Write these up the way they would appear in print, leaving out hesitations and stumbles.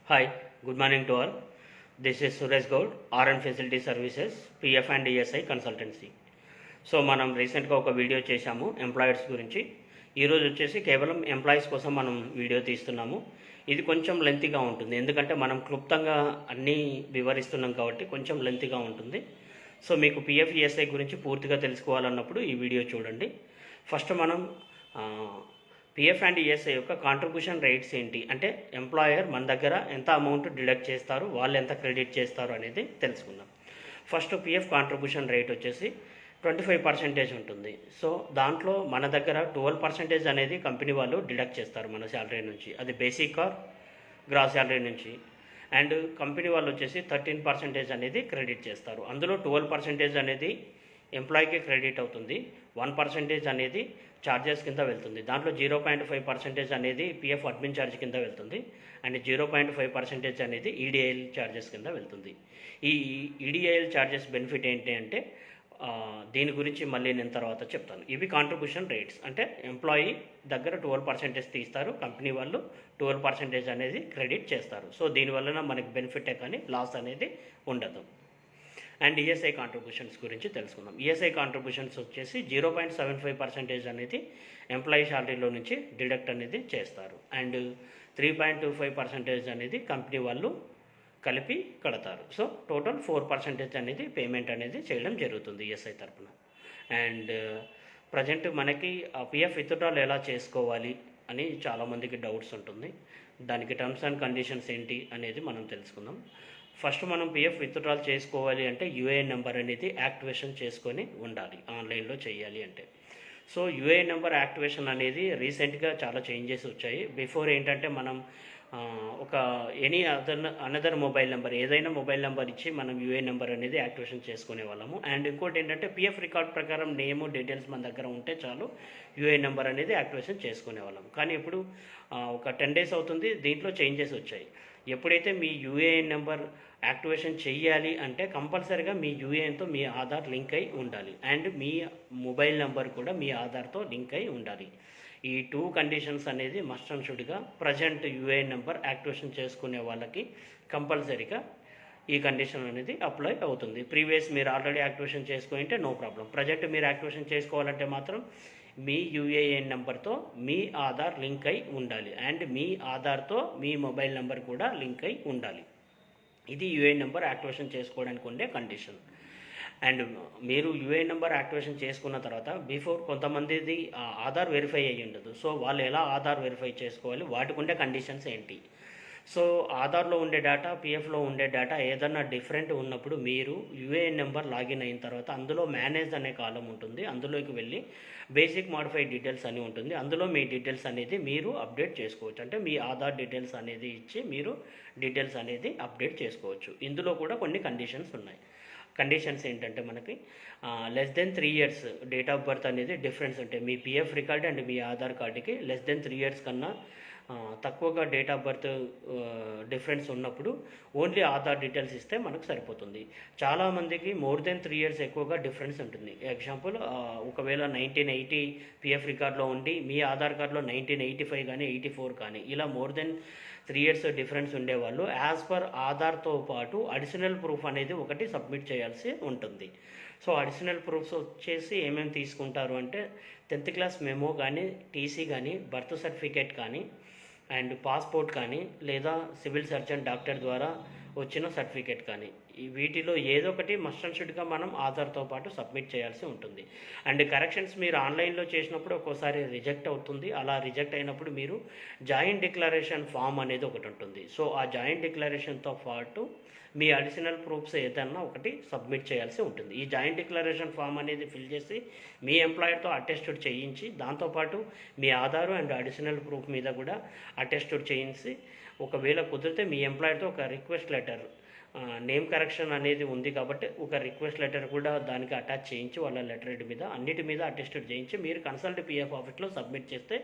Hi, good morning to all. This is Suresh Gold, RN Facility Services, PF and ESI Consultancy. So మనం రీసెంట్గా ఒక video చేశాము employers గురించి. ఈరోజు వచ్చేసి కేవలం ఎంప్లాయీస్ కోసం మనం వీడియో తీస్తున్నాము. ఇది కొంచెం లెంతీగా ఉంటుంది, ఎందుకంటే మనం క్లుప్తంగా అన్నీ వివరిస్తున్నాం కాబట్టి కొంచెం లెంతీగా ఉంటుంది. సో మీకు పిఎఫ్ ఈఎస్ఐ గురించి పూర్తిగా తెలుసుకోవాలన్నప్పుడు ఈ వీడియో చూడండి. ఫస్ట్ మనం పిఎఫ్ అండ్ ఈఎస్ఐ యొక్క కాంట్రిబ్యూషన్ రేట్స్ ఏంటి, అంటే ఎంప్లాయర్ మన దగ్గర ఎంత అమౌంట్ డిడక్ట్ చేస్తారు, వాళ్ళు ఎంత క్రెడిట్ చేస్తారు అనేది తెలుసుకుందాం. ఫస్ట్ పిఎఫ్ కాంట్రిబ్యూషన్ రేట్ వచ్చేసి 25% ఉంటుంది. సో దాంట్లో మన దగ్గర 12% అనేది కంపెనీ వాళ్ళు డిడక్ట్ చేస్తారు మన శాలరీ నుంచి, అది బేసిక్ ఆర్ గ్రాస్ శాలరీ నుంచి. అండ్ కంపెనీ వాళ్ళు వచ్చేసి 13% అనేది క్రెడిట్ చేస్తారు. అందులో 12% అనేది ఎంప్లాయీకి క్రెడిట్ అవుతుంది, 1% అనేది ఛార్జెస్ కింద వెళ్తుంది. దాంట్లో 0.5% అనేది పిఎఫ్ అడ్మిన్ ఛార్జ్ కింద వెళ్తుంది, అండ్ 0.5% అనేది ఈడిఐఎల్ ఛార్జెస్ కింద వెళ్తుంది. ఈ ఈడిఐఎల్ ఛార్జెస్ బెనిఫిట్ ఏంటి అంటే దీని గురించి మళ్ళీ నేను తర్వాత చెప్తాను. ఇవి కాంట్రిబ్యూషన్ రేట్స్, అంటే ఎంప్లాయీ దగ్గర 12% తీస్తారు, కంపెనీ వాళ్ళు 12% అనేది క్రెడిట్ చేస్తారు. సో దీనివల్ల మనకి బెనిఫిటే కానీ లాస్ అనేది ఉండదు. అండ్ ఈఎస్ఐ కాంట్రిబ్యూషన్స్ గురించి తెలుసుకుందాం. ఈఎస్ఐ కాంట్రిబ్యూషన్స్ వచ్చేసి 0.75% అనేది ఎంప్లాయీ శాలరీలో నుంచి డిడక్ట్ అనేది చేస్తారు, అండ్ 3.25% అనేది కంపెనీ వాళ్ళు కలిపి కడతారు. సో టోటల్ 4% అనేది పేమెంట్ అనేది చేయడం జరుగుతుంది ఈఎస్ఐ తరఫున. అండ్ ప్రజెంట్ మనకి పిఎఫ్ విత్డ్రాల్ ఎలా చేసుకోవాలి అని చాలామందికి డౌట్స్ ఉంటుంది. దానికి టర్మ్స్ అండ్ కండిషన్స్ ఏంటి అనేది మనం తెలుసుకుందాం. ఫస్ట్ మనం పిఎఫ్ విత్డ్రాల్ చేసుకోవాలి అంటే యూఏఎన్ నెంబర్ అనేది యాక్టివేషన్ చేసుకొని ఉండాలి, ఆన్లైన్లో చేయాలి అంటే. సో యూఏఎన్ నెంబర్ యాక్టివేషన్ అనేది రీసెంట్గా చాలా చేంజెస్ వచ్చాయి. బిఫోర్ ఏంటంటే మనం ఒక ఎనీ అనదర్ మొబైల్ నెంబర్, ఏదైనా మొబైల్ నెంబర్ ఇచ్చి మనం యూఏఎన్ నెంబర్ అనేది యాక్టివేషన్ చేసుకునే వాళ్ళము. అండ్ ఇంకోటి ఏంటంటే పిఎఫ్ రికార్డ్ ప్రకారం నేము డీటెయిల్స్ మన దగ్గర ఉంటే చాలు యూఏఎన్ నెంబర్ అనేది యాక్టివేషన్ చేసుకునే వాళ్ళం. కానీ ఇప్పుడు ఒక 10 days అవుతుంది, దీంట్లో చేంజెస్ వచ్చాయి. ఎప్పుడైతే మీ యూఏఎన్ నెంబర్ యాక్టివేషన్ చెయ్యాలి అంటే కంపల్సరీగా మీ యూఏఎన్తో మీ ఆధార్ లింక్ అయి ఉండాలి, అండ్ మీ మొబైల్ నెంబర్ కూడా మీ ఆధార్తో లింక్ అయి ఉండాలి. ఈ 2 కండిషన్స్ అనేది మస్ట్ అండ్ షుడ్గా ప్రజెంట్ యూఏఎన్ నెంబర్ యాక్టివేషన్ చేసుకునే వాళ్ళకి కంపల్సరీగా ఈ కండిషన్ అనేది అప్లై అవుతుంది. ప్రీవియస్ మీరు ఆల్రెడీ యాక్టివేషన్ చేసుకుంటే నో ప్రాబ్లం. ప్రజెంట్ మీరు యాక్టివేషన్ చేసుకోవాలంటే మాత్రం మీ యూఏఎన్ నెంబర్తో మీ ఆధార్ లింక్ అయి ఉండాలి, అండ్ మీ ఆధార్తో మీ మొబైల్ నెంబర్ కూడా లింక్ అయి ఉండాలి. ఇది యూఏఎన్ నెంబర్ యాక్టివేషన్ చేసుకోవడానికి ఉండే కండిషన్. అండ్ మీరు యూఏఎన్ నెంబర్ యాక్టివేషన్ చేసుకున్న తర్వాత బిఫోర్ కొంతమందిది ఆధార్ వెరిఫై అయ్యి ఉండదు. సో వాళ్ళు ఎలా ఆధార్ వెరిఫై చేసుకోవాలి, వాటికి ఉండే కండిషన్స్ ఏంటి. సో ఆధార్లో ఉండే డేటా, పిఎఫ్లో ఉండే డేటా ఏదన్నా డిఫరెంట్ ఉన్నప్పుడు మీరు యూఏఎన్ నెంబర్ లాగిన్ అయిన తర్వాత అందులో మేనేజ్ అనే కాలం ఉంటుంది, అందులోకి వెళ్ళి బేసిక్ మాడిఫైడ్ డీటెయిల్స్ అని ఉంటుంది. అందులో మీ డీటెయిల్స్ అనేది మీరు అప్డేట్ చేసుకోవచ్చు, అంటే మీ ఆధార్ డీటెయిల్స్ అనేది ఇచ్చి మీరు డీటెయిల్స్ అనేది అప్డేట్ చేసుకోవచ్చు. ఇందులో కూడా కొన్ని కండిషన్స్ ఉన్నాయి. కండిషన్స్ ఏంటంటే మనకి less than 3 years date of birth అనేది డిఫరెన్స్ ఉంటాయి. మీ పిఎఫ్ రికార్డ్ అండ్ మీ ఆధార్ కార్డుకి less than 3 years కన్నా తక్కువగా డేట్ ఆఫ్ బర్త్ డిఫరెన్స్ ఉన్నప్పుడు ఓన్లీ ఆధార్ డీటెయిల్స్ ఇస్తే మనకు సరిపోతుంది. చాలామందికి మోర్ దెన్ 3 years ఎక్కువగా డిఫరెన్స్ ఉంటుంది. ఎగ్జాంపుల్ ఒకవేళ 1980 పిఎఫ్ రికార్డులో ఉండి మీ ఆధార్ కార్డులో 1985 కానీ 84 కానీ ఇలా మోర్ దెన్ 3 years డిఫరెన్స్ ఉండేవాళ్ళు యాజ్ పర్ ఆధార్తో పాటు అడిషనల్ ప్రూఫ్ అనేది ఒకటి సబ్మిట్ చేయాల్సి ఉంటుంది. సో అడిషనల్ ప్రూఫ్స్ వచ్చేసి ఏమేమి తీసుకుంటారు అంటే 10th class మెమో కానీ, టీసీ కానీ, బర్త్ సర్టిఫికేట్ కానీ, అండ్ పాస్పోర్ట్ కానీ, లేదా సివిల్ సర్జన్ డాక్టర్ ద్వారా వచ్చిన సర్టిఫికేట్ కానీ, వీటిలో ఏదో ఒకటి మస్ట్ అండ్ షుడ్గా మనం ఆధార్తో పాటు సబ్మిట్ చేయాల్సి ఉంటుంది. అండ్ కరెక్షన్స్ మీరు ఆన్లైన్లో చేసినప్పుడు ఒక్కోసారి రిజెక్ట్ అవుతుంది. అలా రిజెక్ట్ అయినప్పుడు మీరు జాయింట్ డిక్లరేషన్ ఫామ్ అనేది ఒకటి ఉంటుంది. సో ఆ జాయింట్ డిక్లరేషన్తో పాటు మీ అడిషనల్ ప్రూఫ్స్ ఏదన్నా ఒకటి సబ్మిట్ చేయాల్సి ఉంటుంది. ఈ జాయింట్ డిక్లరేషన్ ఫామ్ అనేది ఫిల్ చేసి మీ ఎంప్లాయర్తో అటెస్టెడ్ చేయించి, దాంతోపాటు మీ ఆధారు అండ్ అడిషనల్ ప్రూఫ్ మీద కూడా అటెస్టెడ్ చేయించి, ఒకవేళ కుదిరితే మీ ఎంప్లాయర్తో ఒక రిక్వెస్ట్ లెటర్, నేమ్ కరెక్షన్ అనేది ఉంది కాబట్టి ఒక రిక్వెస్ట్ లెటర్ కూడా దానికి అటాచ్ చేయించి వాళ్ళ లెటర్ హెడ్ మీద అన్నిటి మీద అటెస్టెడ్ చేయించి మీరు కన్సల్ట్ పిఎఫ్ ఆఫీస్లో సబ్మిట్ చేస్తే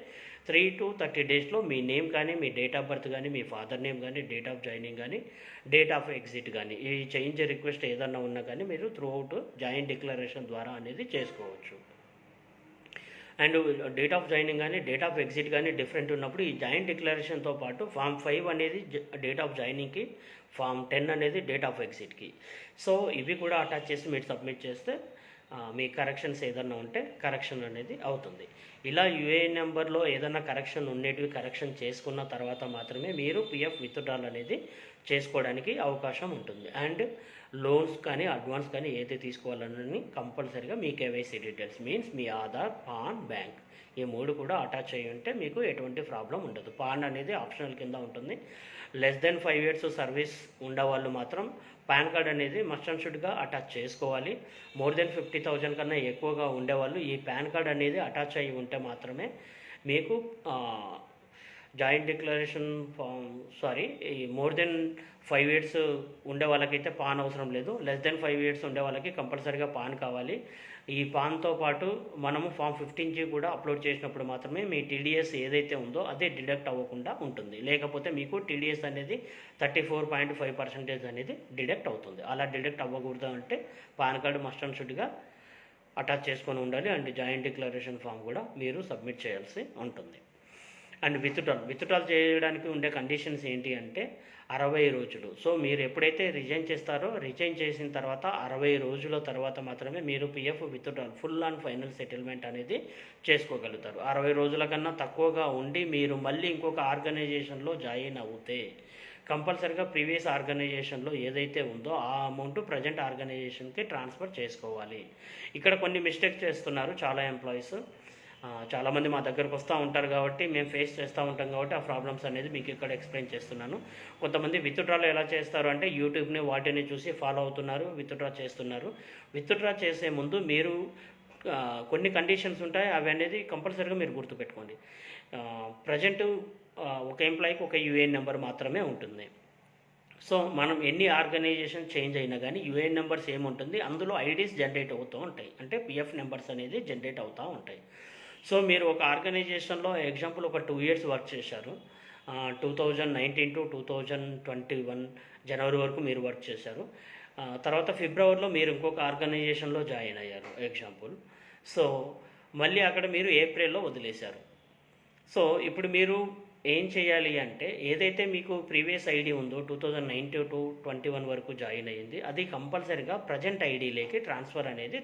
3 to 30 daysలో మీ నేమ్ కానీ, మీ డేట్ ఆఫ్ బర్త్ కానీ, మీ ఫాదర్ నేమ్ కానీ, డేట్ ఆఫ్ జాయినింగ్ కానీ, డేట్ ఆఫ్ ఎగ్జిట్ కానీ, ఈ చేంజ్ రిక్వెస్ట్ ఏదన్నా ఉన్నా కానీ మీరు త్రూ అవుట్ జాయింట్ డిక్లరేషన్ ద్వారా అనేది చేసుకోవచ్చు. అండ్ డేట్ ఆఫ్ జాయినింగ్ కానీ డేట్ ఆఫ్ ఎగ్జిట్ కానీ డిఫరెంట్ ఉన్నప్పుడు ఈ జాయింట్ డిక్లరేషన్తో పాటు ఫామ్ 5 అనేది డేట్ ఆఫ్ జాయినింగ్కి, ఫామ్ 10 అనేది డేట్ ఆఫ్ ఎగ్జిట్కి. సో ఇవి కూడా అటాచ్ చేసి మీరు సబ్మిట్ చేస్తే మీ కరెక్షన్స్ ఏదన్నా ఉంటే కరెక్షన్ అనేది అవుతుంది. ఇలా యూఏఎన్ నెంబర్లో ఏదైనా కరెక్షన్ ఉండేటివి కరెక్షన్ చేసుకున్న తర్వాత మాత్రమే మీరు పిఎఫ్ విత్డ్రాల్ అనేది చేసుకోవడానికి అవకాశం ఉంటుంది. అండ్ లోన్స్ కానీ అడ్వాన్స్ కానీ ఏది తీసుకోవాలని కంపల్సరీగా మీ కేవైసీ డీటెయిల్స్ మీన్స్ మీ ఆధార్, పాన్, బ్యాంక్ ఈ 3 కూడా అటాచ్ అయ్యి ఉంటే మీకు ఎటువంటి ప్రాబ్లం ఉండదు. పాన్ అనేది ఆప్షనల్ కింద ఉంటుంది. లెస్ దెన్ 5 years సర్వీస్ ఉండేవాళ్ళు మాత్రం పాన్ కార్డ్ అనేది మస్ట్ అండ్ షుడ్గా అటాచ్ చేసుకోవాలి. మోర్ దెన్ 50,000 కన్నా ఎక్కువగా ఉండేవాళ్ళు ఈ పాన్ కార్డ్ అనేది అటాచ్ అయ్యి ఉంటే మాత్రమే మీకు జాయింట్ డిక్లరేషన్ ఈ మోర్ దెన్ 5 years ఉండే వాళ్ళకైతే పాన్ అవసరం లేదు. లెస్ దెన్ 5 years ఉండే వాళ్ళకి కంపల్సరీగా పాన్ కావాలి. ఈ పాన్తో పాటు మనము ఫామ్ 15G కూడా అప్లోడ్ చేసినప్పుడు మాత్రమే మీ టీడీఎస్ ఏదైతే ఉందో అదే డిడక్ట్ అవ్వకుండా ఉంటుంది. లేకపోతే మీకు టీడీఎస్ అనేది 34.5% అనేది డిడక్ట్ అవుతుంది. అలా డిడక్ట్ అవ్వకూడదు అంటే పాన్ కార్డు మస్ట్ అండ్ షుడ్గా అటాచ్ చేసుకొని ఉండాలి. అండ్ జాయింట్ డిక్లరేషన్ ఫామ్ కూడా మీరు సబ్మిట్ చేయాల్సి ఉంటుంది. అండ్ విత్డ్రాల్ చేయడానికి ఉండే కండిషన్స్ ఏంటి అంటే 60 రోజులు. సో మీరు ఎప్పుడైతే రిజైన్ చేస్తారో రిజైన్ చేసిన తర్వాత 60 రోజుల తర్వాత మాత్రమే మీరు PF withdrawal full and final settlement అనేది చేసుకోగలుగుతారు. 60 రోజుల కన్నా తక్కువగా ఉండి మీరు మళ్ళీ ఇంకొక ఆర్గనైజేషన్లో జాయిన్ అవుతే కంపల్సరీగా ప్రీవియస్ ఆర్గనైజేషన్లో ఏదైతే ఉందో ఆ అమౌంట్ ప్రజెంట్ ఆర్గనైజేషన్కి ట్రాన్స్ఫర్ చేసుకోవాలి. ఇక్కడ కొన్ని మిస్టేక్స్ చేస్తున్నారు చాలా ఎంప్లాయీస్. చాలామంది మా దగ్గరకు వస్తూ ఉంటారు కాబట్టి మేము ఫేస్ చేస్తూ ఉంటాం కాబట్టి ఆ ప్రాబ్లమ్స్ అనేది మీకు ఇక్కడ ఎక్స్ప్లెయిన్ చేస్తున్నాను. కొంతమంది విత్డ్రాల్ ఎలా చేస్తారు అంటే యూట్యూబ్ని వాటిని చూసి ఫాలో అవుతున్నారు, విత్డ్రా చేస్తున్నారు. విత్డ్రా చేసే ముందు మీరు కొన్ని కండిషన్స్ ఉంటాయి, అవి అనేది కంపల్సరీగా మీరు గుర్తుపెట్టుకోండి. ప్రజెంట్ ఒక ఎంప్లాయీకి ఒక యూఏఎన్ నెంబర్ మాత్రమే ఉంటుంది. సో మనం ఎన్ని ఆర్గనైజేషన్ చేంజ్ అయినా కానీ యూఏఎన్ నెంబర్స్ ఏముంటుంది, అందులో ఐడీస్ జనరేట్ అవుతూ ఉంటాయి, అంటే పిఎఫ్ నెంబర్స్ అనేది జనరేట్ అవుతూ ఉంటాయి. సో మీరు ఒక ఆర్గనైజేషన్లో ఎగ్జాంపుల్ ఒక 2 years వర్క్ చేశారు, 2019 to 2021 జనవరి వరకు మీరు వర్క్ చేశారు. తర్వాత ఫిబ్రవరిలో మీరు ఇంకొక ఆర్గనైజేషన్లో జాయిన్ అయ్యారు ఎగ్జాంపుల్. సో మళ్ళీ అక్కడ మీరు ఏప్రిల్లో వదిలేశారు. సో ఇప్పుడు మీరు ఏం చేయాలి అంటే ఏదైతే మీకు ప్రీవియస్ ఐడి ఉందో 2019 to 21 వరకు జాయిన్ అయ్యింది అది కంపల్సరీగా ప్రజెంట్ ఐడీలోకి ట్రాన్స్ఫర్ అనేది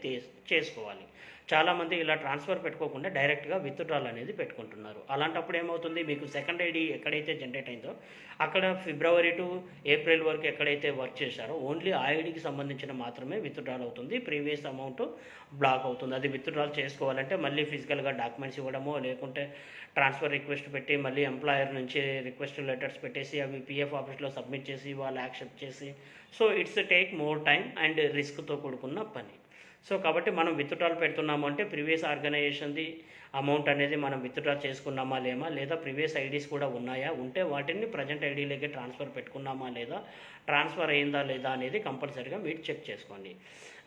చేసుకోవాలి. చాలామంది ఇలా ట్రాన్స్ఫర్ పెట్టుకోకుండా డైరెక్ట్గా విత్డ్రాల్ అనేది పెట్టుకుంటున్నారు. అలాంటప్పుడు ఏమవుతుంది, మీకు సెకండ్ ఐడి ఎక్కడైతే జనరేట్ అయిందో అక్కడ ఫిబ్రవరి టు ఏప్రిల్ వరకు ఎక్కడైతే వర్క్ చేశారో ఓన్లీ ఆ ఐడికి సంబంధించిన మాత్రమే విత్డ్రాల్ అవుతుంది, ప్రీవియస్ అమౌంట్ బ్లాక్ అవుతుంది. అది విత్డ్రాల్ చేసుకోవాలంటే మళ్ళీ ఫిజికల్గా డాక్యుమెంట్స్ ఇవ్వడమో లేకుంటే ట్రాన్స్ఫర్ రిక్వెస్ట్ పెట్టి మళ్ళీ ఎంప్లాయర్ నుంచి రిక్వెస్ట్ లెటర్స్ పెట్టేసి అవి పిఎఫ్ ఆఫీస్లో సబ్మిట్ చేసి వాళ్ళు యాక్సెప్ట్ చేసి, so it's take more time and రిస్క్తో కూడుకున్న పని. సో కాబట్టి మనం విత్డ్రాల్ పెడుతున్నాము అంటే ప్రీవియస్ ఆర్గనైజేషన్ది అమౌంట్ అనేది మనం విత్డ్రా చేసుకున్నామా లేదా ప్రీవియస్ ఐడీస్ కూడా ఉన్నాయా, ఉంటే వాటిని ప్రజెంట్ ఐడీలోకి ట్రాన్స్ఫర్ పెట్టుకున్నామా లేదా, ట్రాన్స్ఫర్ అయిందా లేదా అనేది కంపల్సరీగా మీరు చెక్ చేసుకోండి.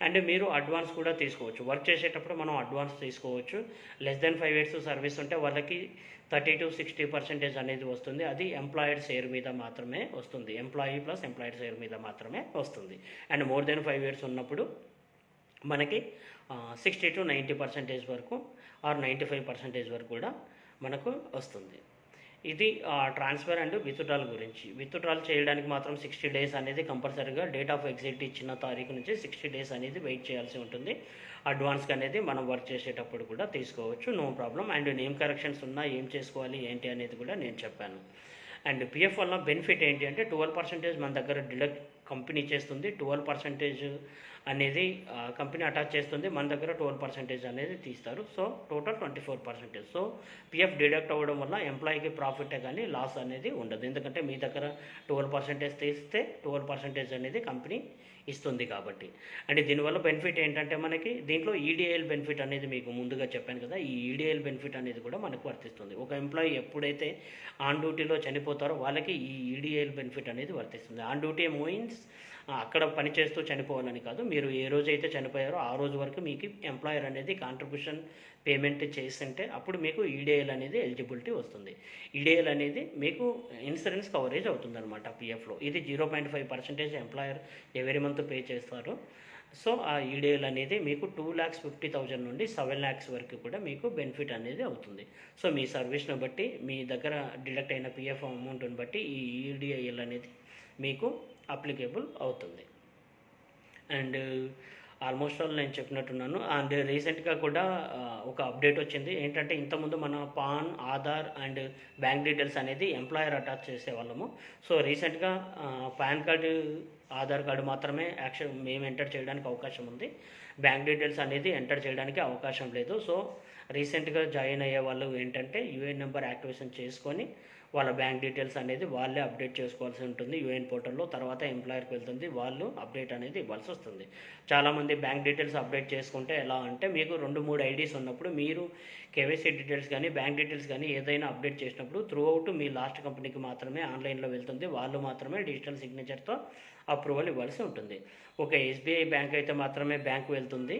అండ్ మీరు అడ్వాన్స్ కూడా తీసుకోవచ్చు. వర్క్ చేసేటప్పుడు మనం అడ్వాన్స్ తీసుకోవచ్చు. లెస్ దెన్ 5 years సర్వీస్ ఉంటే వాళ్ళకి 30 to 60% అనేది వస్తుంది. అది ఎంప్లాయర్ షేర్ మీద మాత్రమే వస్తుంది, ఎంప్లాయీ ప్లస్ ఎంప్లాయర్ షేర్ మీద మాత్రమే వస్తుంది. అండ్ మోర్ దెన్ 5 years ఉన్నప్పుడు మనకి 60 to 90% వరకు ఆర్ 95% వరకు కూడా మనకు వస్తుంది. ఇది ట్రాన్స్ఫర్ అండ్ విత్డ్రాల్ గురించి. విత్డ్రాల్ చేయడానికి మాత్రం 60 days అనేది కంపల్సరీగా డేట్ ఆఫ్ ఎగ్జిట్ ఇచ్చిన తారీఖు నుంచి 60 days అనేది వెయిట్ చేయాల్సి ఉంటుంది. అడ్వాన్స్గా అనేది మనం వర్క్ చేసేటప్పుడు కూడా తీసుకోవచ్చు, no problem. And name corrections ఉన్నా ఏం చేసుకోవాలి ఏంటి అనేది కూడా నేను చెప్పాను. అండ్ పిఎఫ్ వల్ల బెనిఫిట్ ఏంటి అంటే 12% మన దగ్గర డిడక్ట్ కంపెనీ చేస్తుంది, 12% అనేది కంపెనీ అటాచ్ చేస్తుంది, మన దగ్గర 12% అనేది తీస్తారు. So total 24%. So PF deduct అవ్వడం వల్ల ఎంప్లాయీకి ప్రాఫిటే కానీ లాస్ అనేది ఉండదు, ఎందుకంటే మీ దగ్గర 12% తీస్తే 12% అనేది కంపెనీ ఇస్తుంది కాబట్టి. అంటే దీనివల్ల బెనిఫిట్ ఏంటంటే మనకి దీంట్లో ఈడిఐఎల్ బెనిఫిట్ అనేది మీకు ముందుగా చెప్పాను కదా, ఈ ఈడిఐఎల్ బెనిఫిట్ అనేది కూడా మనకు వర్తిస్తుంది. ఒక ఎంప్లాయీ ఎప్పుడైతే ఆన్ డ్యూటీలో చనిపోతారో వాళ్ళకి ఈ ఈడిఐఎల్ బెనిఫిట్ అనేది వర్తిస్తుంది. ఆన్ డ్యూటీ మీన్స్ అక్కడ పని చేస్తూ చనిపోవాలని కాదు, మీరు ఏ రోజైతే చనిపోయారో ఆ రోజు వరకు మీకు ఎంప్లాయర్ అనేది కాంట్రిబ్యూషన్ పేమెంట్ చేస్తుంటే అప్పుడు మీకు ఈడిఐఎల్ అనేది ఎలిజిబిలిటీ వస్తుంది. ఈడిఐఎల్ అనేది మీకు ఇన్సూరెన్స్ కవరేజ్ అవుతుంది అనమాట పిఎఫ్లో. ఇది 0.5% ఎంప్లాయర్ ఎవరీ మంత్ పే చేస్తారు. సో ఆ ఈడిఎల్ అనేది మీకు 2,50,000 నుండి 7 lakhs వరకు కూడా మీకు బెనిఫిట్ అనేది అవుతుంది. సో మీ సర్వీస్ను బట్టి మీ దగ్గర డిడక్ట్ అయిన పిఎఫ్ అమౌంట్ని బట్టి ఈ ఈడిఐఎల్ అనేది మీకు అప్లికేబుల్ అవుతుంది. అండ్ ఆల్మోస్ట్ ఆల్ నేను చెప్పినట్టున్నాను. అండ్ రీసెంట్గా కూడా ఒక అప్డేట్ వచ్చింది. ఏంటంటే ఇంతకుముందు మన pan, Aadhaar and bank details అనేది ఎంప్లాయర్ అటాచ్ చేసేవాళ్ళము. సో రీసెంట్గా పాన్ కార్డు, ఆధార్ కార్డు మాత్రమే మేము ఎంటర్ చేయడానికి అవకాశం ఉంది. బ్యాంక్ డీటెయిల్స్ అనేది ఎంటర్ చేయడానికి అవకాశం లేదు. సో రీసెంట్గా జాయిన్ అయ్యే వాళ్ళు ఏంటంటే యూఏఎన్ నెంబర్ యాక్టివేషన్ చేసుకొని వాళ్ళ బ్యాంక్ డీటెయిల్స్ అనేది వాళ్ళే అప్డేట్ చేసుకోవాల్సి ఉంటుంది యూఏఎన్ పోర్టల్లో. తర్వాత ఎంప్లాయర్కి వెళ్తుంది, వాళ్ళు అప్డేట్ అనేది ఇవ్వాల్సి వస్తుంది. చాలామంది బ్యాంక్ డీటెయిల్స్ అప్డేట్ చేసుకుంటే ఎలా అంటే మీకు 2-3 ఐడీస్ ఉన్నప్పుడు మీరు కేవైసీ డీటెయిల్స్ కానీ బ్యాంక్ డీటెయిల్స్ కానీ ఏదైనా అప్డేట్ చేసినప్పుడు త్రూ అవుట్ మీ లాస్ట్ కంపెనీకి మాత్రమే ఆన్లైన్లో వెళ్తుంది. వాళ్ళు మాత్రమే డిజిటల్ సిగ్నేచర్తో అప్రూవల్ ఇవ్వాల్సి ఉంటుంది. ఒక ఎస్బీఐ బ్యాంక్ అయితే మాత్రమే బ్యాంక్ వెళ్తుంది.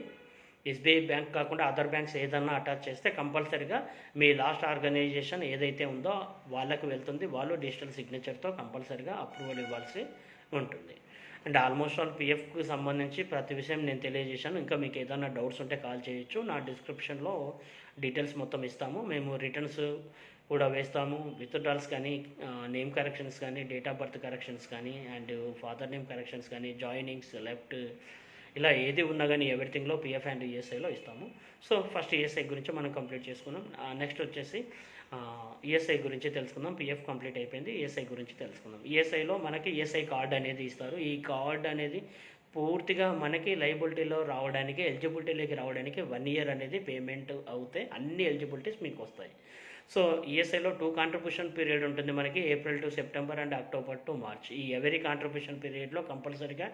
ఎస్బీఐ బ్యాంక్ కాకుండా అదర్ బ్యాంక్స్ ఏదన్నా అటాచ్ చేస్తే కంపల్సరీగా మీ లాస్ట్ ఆర్గనైజేషన్ ఏదైతే ఉందో వాళ్ళకి వెళ్తుంది. వాళ్ళు డిజిటల్ సిగ్నేచర్తో కంపల్సరీగా అప్రూవల్ ఇవ్వాల్సి ఉంటుంది. అండ్ ఆల్మోస్ట్ ఆల్ పిఎఫ్కి సంబంధించి ప్రతి విషయం నేను తెలియజేశాను. ఇంకా మీకు ఏదైనా డౌట్స్ ఉంటే కాల్ చేయొచ్చు. నా డిస్క్రిప్షన్లో డీటెయిల్స్ మొత్తం ఇస్తాము. మేము రిటర్న్స్ కూడా వేస్తాము. విత్డ్రాల్స్ కానీ, నేమ్ కరెక్షన్స్ కానీ, డేట్ ఆఫ్ బర్త్ కరెక్షన్స్ కానీ, అండ్ ఫాదర్ నేమ్ కరెక్షన్స్ కానీ, జాయినింగ్స్, లెఫ్ట్, ఇలా ఏది ఉన్నా కానీ ఎవ్రీథింగ్లో పిఎఫ్ అండ్ ఈఎస్ఐలో ఇస్తాము. సో ఫస్ట్ ఈఎస్ఐ గురించి మనం కంప్లీట్ చేసుకున్నాం. నెక్స్ట్ వచ్చేసి ఈఎస్ఐ గురించి తెలుసుకుందాం. పిఎఫ్ కంప్లీట్ అయిపోయింది, ఈఎస్ఐ గురించి తెలుసుకుందాం. ఈఎస్ఐలో మనకి ఈఎస్ఐ కార్డ్ అనేది ఇస్తారు. ఈ కార్డ్ అనేది పూర్తిగా మనకి లైబిలిటీలో రావడానికి, ఎలిజిబిలిటీలోకి రావడానికి 1 year అనేది పేమెంట్ అవుతే అన్ని ఎలిజిబిలిటీస్ మీకు వస్తాయి. సో ఈఎస్ఐలో 2 కాంట్రిబ్యూషన్ పీరియడ్ ఉంటుంది మనకి, April to September and October to March. ఈ ఎవరీ కాంట్రిబ్యూషన్ పీరియడ్లో కంపల్సరీగా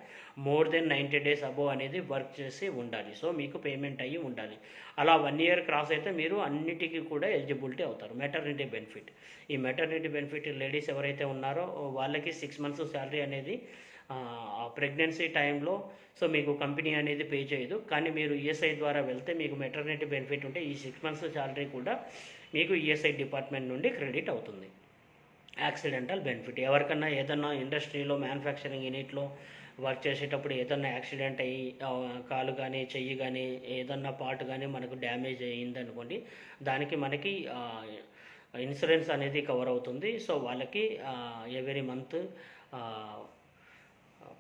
మోర్ దెన్ 90 days అబోవ్ అనేది వర్క్ చేసి ఉండాలి. సో మీకు పేమెంట్ అయ్యి ఉండాలి. అలా 1 year క్రాస్ అయితే మీరు అన్నిటికీ కూడా ఎలిజిబిలిటీ అవుతారు. మెటర్నిటీ బెనిఫిట్, ఈ మెటర్నిటీ బెనిఫిట్ లేడీస్ ఎవరైతే ఉన్నారో వాళ్ళకి 6 months శాలరీ అనేది ప్రెగ్నెన్సీ టైంలో సో మీకు కంపెనీ అనేది పే చేయదు. కానీ మీరు ఈఎస్ఐ ద్వారా వెళ్తే మీకు మెటర్నిటీ బెనిఫిట్ ఉంటే ఈ 6 months శాలరీ కూడా మీకు ఈఎస్ఐ డిపార్ట్మెంట్ నుండి క్రెడిట్ అవుతుంది. యాక్సిడెంటల్ బెనిఫిట్, ఎవరికన్నా ఏదన్నా ఇండస్ట్రీలో మ్యానుఫ్యాక్చరింగ్ యూనిట్లో వర్క్ చేసేటప్పుడు ఏదన్నా యాక్సిడెంట్ అయ్యి కాలు కానీ చెయ్యి కానీ ఏదన్నా పార్ట్ కానీ మనకు డ్యామేజ్ అయ్యిందనుకోండి, దానికి మనకి ఇన్సూరెన్స్ అనేది కవర్ అవుతుంది. సో వాళ్ళకి ఎవరీ మంత్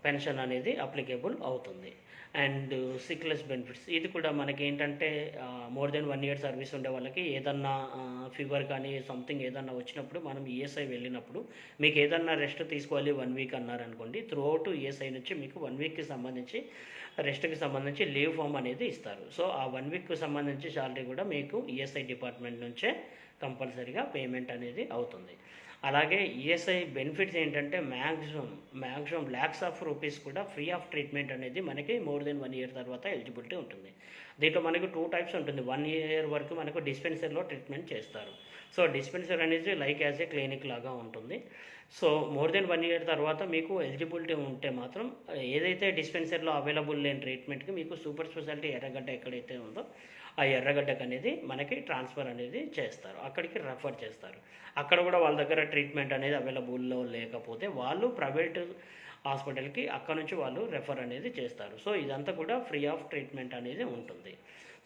పెన్షన్ అనేది అప్లికేబుల్ అవుతుంది. అండ్ సిక్లెస్ బెనిఫిట్స్, ఇది కూడా మనకి ఏంటంటే మోర్ దెన్ 1 year సర్వీస్ ఉండే వాళ్ళకి ఏదన్నా ఫీవర్ కానీ సంథింగ్ ఏదన్నా వచ్చినప్పుడు మనం ఈఎస్ఐ వెళ్ళినప్పుడు మీకు ఏదన్నా రెస్ట్ తీసుకోవాలి 1 week అన్నారనుకోండి, త్రూ అవుట్ ఈఎస్ఐ నుంచి మీకు 1 weekకి సంబంధించి రెస్ట్కి సంబంధించి లీవ్ ఫామ్ అనేది ఇస్తారు. సో ఆ 1 weekకి సంబంధించి శాలరీ కూడా మీకు ఈఎస్ఐ డిపార్ట్మెంట్ నుంచే కంపల్సరీగా పేమెంట్ అనేది అవుతుంది. అలాగే ఈఎస్ఐ బెనిఫిట్స్ ఏంటంటే మ్యాక్సిమం lakhs of rupees కూడా ఫ్రీ ఆఫ్ ట్రీట్మెంట్ అనేది మనకి మోర్ దెన్ 1 year తర్వాత ఎలిజిబిలిటీ ఉంటుంది. దీంట్లో మనకు 2 types ఉంటుంది. 1 year వరకు మనకు డిస్పెన్సరీలో ట్రీట్మెంట్ చేస్తారు. సో డిస్పెన్సరీ అనేది లైక్ యాజ్ ఏ క్లినిక్ లాగా ఉంటుంది. సో మోర్ దెన్ 1 year తర్వాత మీకు ఎలిజిబిలిటీ ఉంటే మాత్రం ఏదైతే డిస్పెన్సరీలో అవైలబుల్ లేని ట్రీట్మెంట్కి మీకు సూపర్ స్పెషాలిటీ ఎర్రగడ్డ ఎక్కడైతే ఉందో ఆ ఎర్రగడ్డకు అనేది మనకి ట్రాన్స్ఫర్ అనేది చేస్తారు, అక్కడికి రెఫర్ చేస్తారు. అక్కడ కూడా వాళ్ళ దగ్గర ట్రీట్మెంట్ అనేది అవైలబుల్లో లేకపోతే వాళ్ళు ప్రైవేట్ హాస్పిటల్కి అక్కడ నుంచి వాళ్ళు రెఫర్ అనేది చేస్తారు. సో ఇదంతా కూడా ఫ్రీ ఆఫ్ ట్రీట్మెంట్ అనేది ఉంటుంది.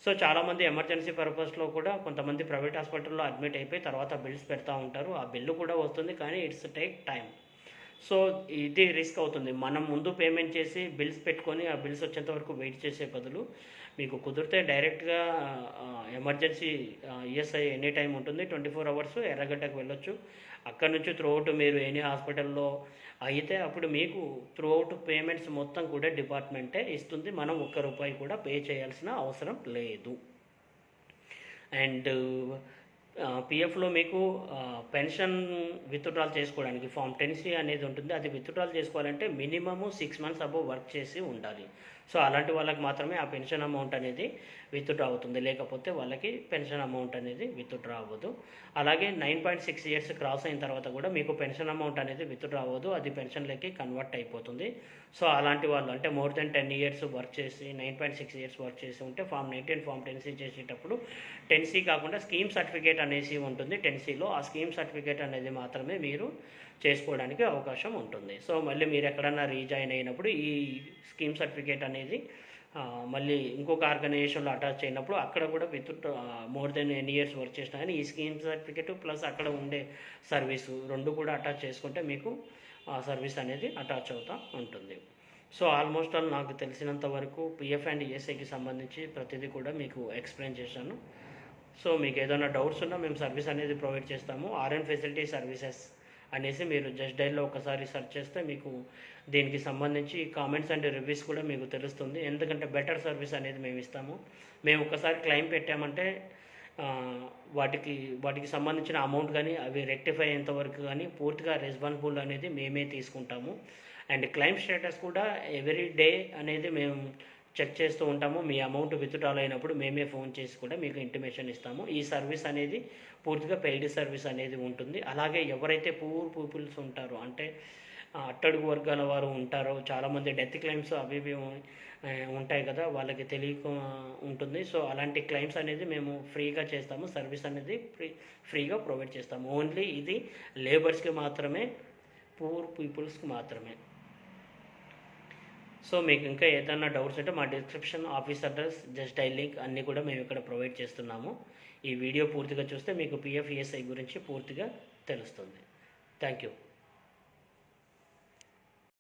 సో చాలామంది ఎమర్జెన్సీ పర్పస్లో కూడా కొంతమంది ప్రైవేట్ హాస్పిటల్లో అడ్మిట్ అయిపోయి తర్వాత బిల్స్ పెడతా ఉంటారు. ఆ బిల్లు కూడా వస్తుంది, కానీ ఇట్స్ టేక్ టైం. సో ఇది రిస్క్ అవుతుంది. మనం ముందు పేమెంట్ చేసి బిల్స్ పెట్టుకొని ఆ బిల్స్ వచ్చేంత వరకు వెయిట్ చేసే బదులు మీకు కుదిరితే డైరెక్ట్గా ఎమర్జెన్సీ ఈఎస్ఐ ఎనీ టైం ఉంటుంది, 24 hours ఎర్రగడ్డకు వెళ్ళొచ్చు. అక్కడ నుంచి త్రూఅవుట్ మీరు ఎనీ హాస్పిటల్లో అయితే అప్పుడు మీకు త్రూఅవుట్ పేమెంట్స్ మొత్తం కూడా డిపార్ట్మెంటే ఇస్తుంది. మనం ₹1 కూడా పే చేయాల్సిన అవసరం లేదు. అండ్ పిఎఫ్లో మీకు పెన్షన్ విత్డ్రాల్ చేసుకోవడానికి ఫామ్ 10C అనేది ఉంటుంది. అది విత్డ్రాల్ చేసుకోవాలంటే మినిమము 6 months అబోవ్ వర్క్ చేసి ఉండాలి. సో అలాంటి వాళ్ళకి మాత్రమే ఆ పెన్షన్ అమౌంట్ అనేది విత్డ్రా అవుతుంది, లేకపోతే వాళ్ళకి పెన్షన్ అమౌంట్ అనేది విత్డ్రా అవ్వదు. అలాగే 9.6 years క్రాస్ అయిన తర్వాత కూడా మీకు పెన్షన్ అమౌంట్ అనేది విత్డ్రా అవ్వదు, అది పెన్షన్లకి కన్వర్ట్ అయిపోతుంది. సో అలాంటి వాళ్ళు అంటే మోర్ దెన్ 10 years వర్క్ చేసి 9.6 years వర్క్ చేసి ఉంటే ఫామ్ 19 ఫామ్ 10C చేసేటప్పుడు 10C కాకుండా స్కీమ్ సర్టిఫికేట్ అనేసి ఉంటుంది 10Cలో. ఆ స్కీమ్ సర్టిఫికేట్ అనేది మాత్రమే మీరు చేసుకోవడానికి అవకాశం ఉంటుంది. సో మళ్ళీ మీరు ఎక్కడన్నా రీజాయిన్ అయినప్పుడు ఈ స్కీమ్ సర్టిఫికేట్ అనేది మళ్ళీ ఇంకొక ఆర్గనైజేషన్లో అటాచ్ అయినప్పుడు అక్కడ కూడా విత్ మోర్ దెన్ ఎన్ని ఇయర్స్ వర్క్ చేసినా కానీ ఈ స్కీమ్ సర్టిఫికేట్ ప్లస్ అక్కడ ఉండే సర్వీసు రెండు కూడా అటాచ్ చేసుకుంటే మీకు ఆ సర్వీస్ అనేది అటాచ్ అవుతూ ఉంటుంది. సో ఆల్మోస్ట్ ఆల్ నాకు తెలిసినంత వరకు పిఎఫ్ అండ్ ఈఎస్ఐకి సంబంధించి ప్రతిదీ కూడా మీకు ఎక్స్ప్లెయిన్ చేశాను. సో మీకు ఏదైనా డౌట్స్ ఉన్నా మేము సర్వీస్ అనేది ప్రొవైడ్ చేస్తాము. ఆర్ఎన్ ఫెసిలిటీ సర్వీసెస్ అనేసి మీరు జస్ట్ డైల్లో ఒకసారి సెర్చ్ చేస్తే మీకు దీనికి సంబంధించి కామెంట్స్ అండ్ రివ్యూస్ కూడా మీకు తెలుస్తుంది. ఎందుకంటే బెటర్ సర్వీస్ అనేది మేము ఇస్తాము. మేము ఒకసారి క్లెయిమ్ పెట్టామంటే వాటికి సంబంధించిన అమౌంట్ కానీ అవి రెక్టిఫై అయ్యేంతవరకు కానీ పూర్తిగా రెస్పాన్సిబుల్ అనేది మేమే తీసుకుంటాము. అండ్ క్లెయిమ్ స్టేటస్ కూడా ఎవ్రీ డే అనేది మేము చెక్ చేస్తూ ఉంటాము. మీ అమౌంట్ విత్డ్రాల్ అయినప్పుడు మేమే ఫోన్ చేసి కూడా మీకు ఇంటిమేషన్ ఇస్తాము. ఈ సర్వీస్ అనేది పూర్తిగా పెయిడ్ సర్వీస్ అనేది ఉంటుంది. అలాగే ఎవరైతే పూర్ పీపుల్స్ ఉంటారో అంటే అట్టడుగు వర్గాల వారు ఉంటారో చాలామంది డెత్ క్లెయిమ్స్ అవి ఉంటాయి కదా, వాళ్ళకి తెలియక ఉంటుంది. సో అలాంటి క్లెయిమ్స్ అనేది మేము ఫ్రీగా చేస్తాము. సర్వీస్ అనేది ఫ్రీగా ప్రొవైడ్ చేస్తాము. ఓన్లీ ఇది లేబర్స్కి మాత్రమే, పూర్ పీపుల్స్కి మాత్రమే. సో మీకు ఇంకా ఏదైనా డౌట్స్ ఉంటే మా description, office address, just dial link అన్నీ కూడా మేము ఇక్కడ ప్రొవైడ్ చేస్తున్నాము. ఈ వీడియో పూర్తిగా చూస్తే మీకు పిఎఫ్ ఈఎస్ఐ గురించి పూర్తిగా తెలుస్తుంది. Thank you.